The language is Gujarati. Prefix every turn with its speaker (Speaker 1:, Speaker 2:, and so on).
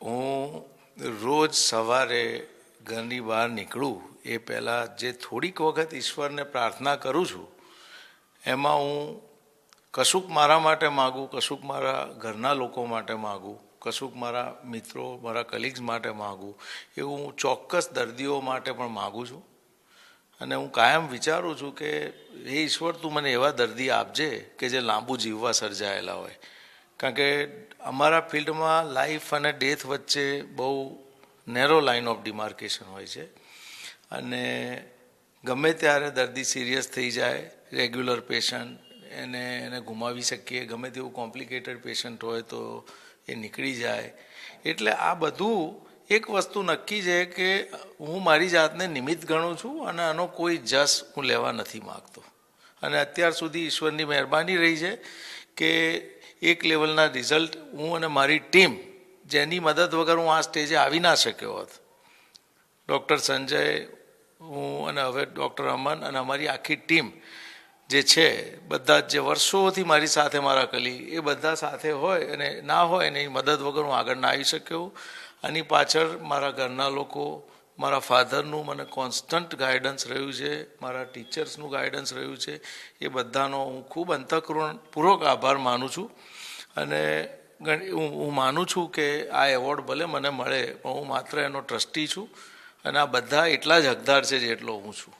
Speaker 1: હું રોજ સવારે ઘરની બહાર નીકળું એ પહેલાં જે થોડીક વખત ઈશ્વરને પ્રાર્થના કરું છું એમાં હું કશુંક મારા માટે માગું, કશુંક મારા ઘરના લોકો માટે માગું, કશુંક મારા મિત્રો, મારા કલીગ્સ માટે માગું, એવું હું ચોક્કસ દર્દીઓ માટે પણ માગું છું. અને હું કાયમ વિચારું છું કે હે ઈશ્વર, તું મને એવા દર્દી આપજે કે જે લાંબુ જીવવા સર્જાયેલા હોય. કારણ કે અમારા ફિલ્ડમાં લાઈફ અને ડેથ વચ્ચે બહુ નેરો લાઇન ઓફ ડિમાર્કેશન હોય છે અને ગમે ત્યારે દર્દી સિરિયસ થઈ જાય, રેગ્યુલર પેશન્ટ એને ગુમાવી શકીએ, ગમે તેવું કોમ્પ્લિકેટેડ પેશન્ટ હોય તો એ નીકળી જાય. એટલે આ બધું એક વસ્તુ નક્કી છે કે હું મારી જાતને નિમિત્ત ગણું છું અને આનો કોઈ જસ હું લેવા નથી માગતો. અને અત્યાર સુધી ઈશ્વરની મહેરબાની રહી છે કે એક લેવલના રિઝલ્ટ હું અને મારી ટીમ, જેની મદદ વગર હું આ સ્ટેજે આવી ના શક્યો હોત. ડૉક્ટર સંજય, હું અને હવે ડૉક્ટર અમન અને અમારી આખી ટીમ જે છે, બધા જે વર્ષોથી મારી સાથે મારા કલી, એ બધા સાથે હોય અને ના હોય એની મદદ વગર હું આગળ ના આવી શક્યો. આની પાછળ મારા ઘરના લોકો, મારા ફાધરનું મને કોન્સ્ટન્ટ ગાઈડન્સ રહ્યું છે, મારા ટીચર્સનું ગાઈડન્સ રહ્યું છે. એ બધાનો હું ખૂબ અંતઃકરણપૂર્વક આભાર માનું છું. અને હું માનું છું કે આ એવોર્ડ ભલે મને મળે પણ હું માત્ર એનો ટ્રસ્ટી છું અને આ બધા એટલા જ હકદાર છે જેટલો હું છું.